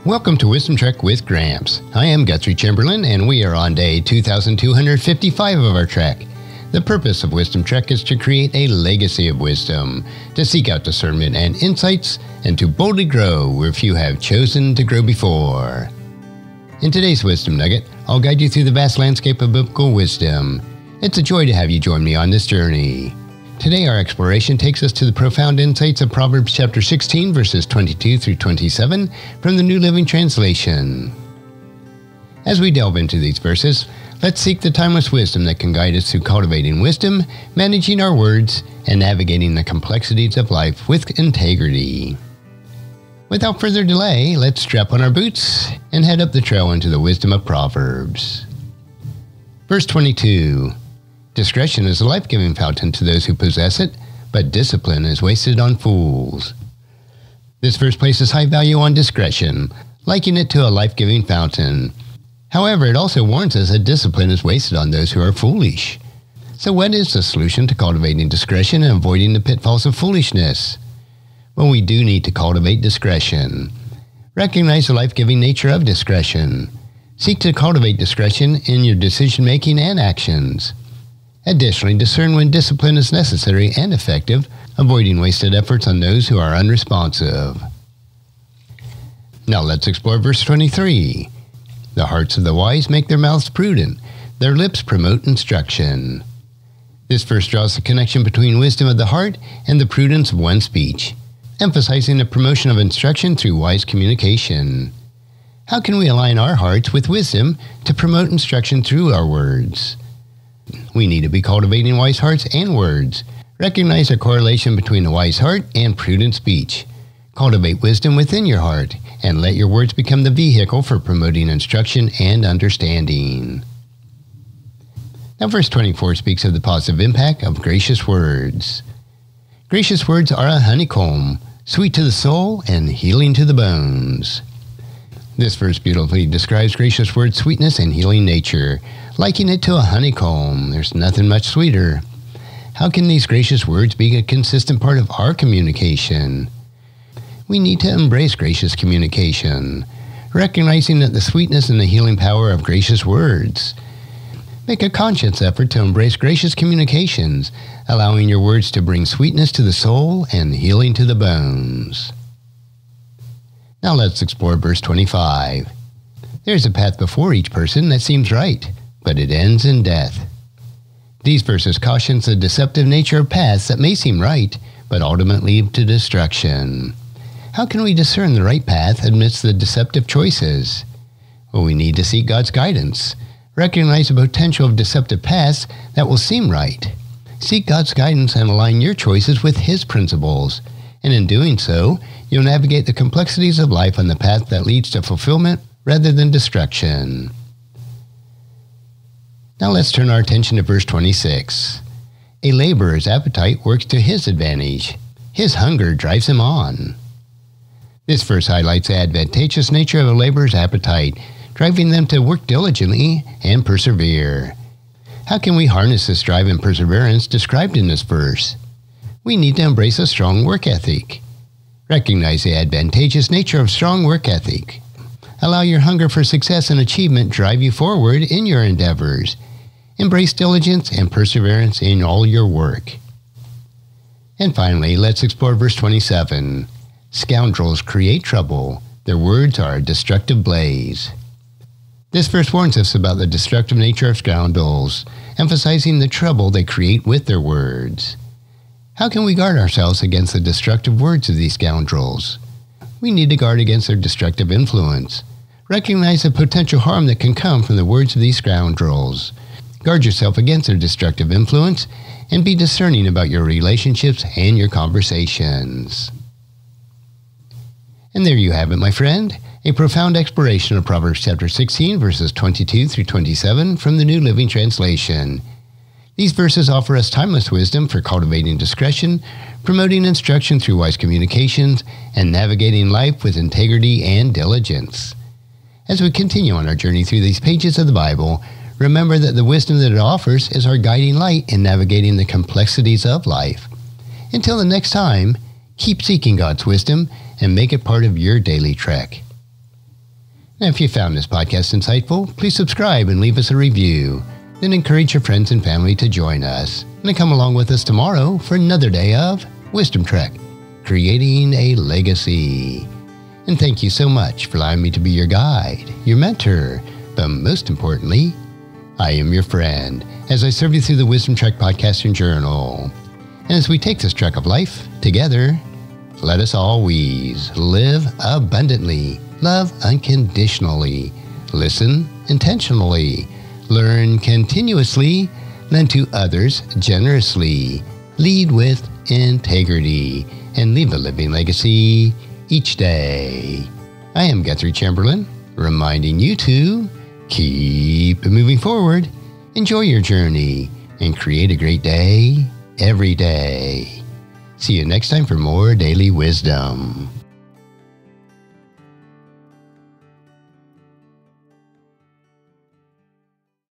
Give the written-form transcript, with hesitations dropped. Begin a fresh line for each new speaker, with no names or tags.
Welcome to Wisdom Trek with Gramps. I am Guthrie Chamberlain, and we are on day 2255 of our trek. The purpose of Wisdom Trek is to create a legacy of wisdom, to seek out discernment and insights, and to boldly grow where few have chosen to grow before. In today's Wisdom Nugget, I'll guide you through the vast landscape of biblical wisdom. It's a joy to have you join me on this journey. Today, our exploration takes us to the profound insights of Proverbs chapter 16, verses 22 through 27 from the New Living Translation. As we delve into these verses, let's seek the timeless wisdom that can guide us through cultivating wisdom, managing our words, and navigating the complexities of life with integrity. Without further delay, let's strap on our boots and head up the trail into the wisdom of Proverbs. Verse 22. Discretion is a life-giving fountain to those who possess it, but discipline is wasted on fools. This verse places high value on discretion, likening it to a life-giving fountain. However, it also warns us that discipline is wasted on those who are foolish. So what is the solution to cultivating discretion and avoiding the pitfalls of foolishness? Well, we do need to cultivate discretion. Recognize the life-giving nature of discretion. Seek to cultivate discretion in your decision-making and actions. Additionally, discern when discipline is necessary and effective, avoiding wasted efforts on those who are unresponsive. Now let's explore verse 23. The hearts of the wise make their mouths prudent. Their lips promote instruction. This verse draws the connection between wisdom of the heart and the prudence of one's speech, emphasizing the promotion of instruction through wise communication. How can we align our hearts with wisdom to promote instruction through our words? We need to be cultivating wise hearts and words. Recognize a correlation between a wise heart and prudent speech. Cultivate wisdom within your heart, and let your words become the vehicle for promoting instruction and understanding. Now, verse 24 speaks of the positive impact of gracious words. Gracious words are a honeycomb, sweet to the soul and healing to the bones. This verse beautifully describes gracious words' sweetness and healing nature, likening it to a honeycomb. There's nothing much sweeter. How can these gracious words be a consistent part of our communication? We need to embrace gracious communication, recognizing that the sweetness and the healing power of gracious words. Make a conscious effort to embrace gracious communications, allowing your words to bring sweetness to the soul and healing to the bones. Now let's explore verse 25. There's a path before each person that seems right, but it ends in death. These verses caution the deceptive nature of paths that may seem right, but ultimately lead to destruction. How can we discern the right path amidst the deceptive choices? Well, we need to seek God's guidance. Recognize the potential of deceptive paths that will seem right. Seek God's guidance and align your choices with His principles. And in doing so, you'll navigate the complexities of life on the path that leads to fulfillment rather than destruction. Now let's turn our attention to verse 26. A laborer's appetite works to his advantage. His hunger drives him on. This verse highlights the advantageous nature of a laborer's appetite, driving them to work diligently and persevere. How can we harness this drive and perseverance described in this verse? We need to embrace a strong work ethic. Recognize the advantageous nature of strong work ethic. Allow your hunger for success and achievement drive you forward in your endeavors. Embrace diligence and perseverance in all your work. And finally, let's explore verse 27. Scoundrels create trouble. Their words are a destructive blaze. This verse warns us about the destructive nature of scoundrels, emphasizing the trouble they create with their words. How can we guard ourselves against the destructive words of these scoundrels? We need to guard against their destructive influence. Recognize the potential harm that can come from the words of these scoundrels. Guard yourself against their destructive influence and be discerning about your relationships and your conversations. And there you have it, my friend, a profound exploration of Proverbs chapter 16, verses 22 through 27 from the New Living Translation. These verses offer us timeless wisdom for cultivating discretion, promoting instruction through wise communications, and navigating life with integrity and diligence. As we continue on our journey through these pages of the Bible, remember that the wisdom that it offers is our guiding light in navigating the complexities of life. Until the next time, keep seeking God's wisdom and make it part of your daily trek. And if you found this podcast insightful, please subscribe and leave us a review. Then encourage your friends and family to join us. And come along with us tomorrow for another day of Wisdom Trek, creating a legacy. And thank you so much for allowing me to be your guide, your mentor, but most importantly, I am your friend as I serve you through the Wisdom Trek Podcast and Journal. And as we take this trek of life together, let us always live abundantly, love unconditionally, listen intentionally, learn continuously, lend to others generously, lead with integrity, and leave a living legacy each day. I am Guthrie Chamberlain, reminding you to keep moving forward, enjoy your journey, and create a great day every day. See you next time for more daily wisdom.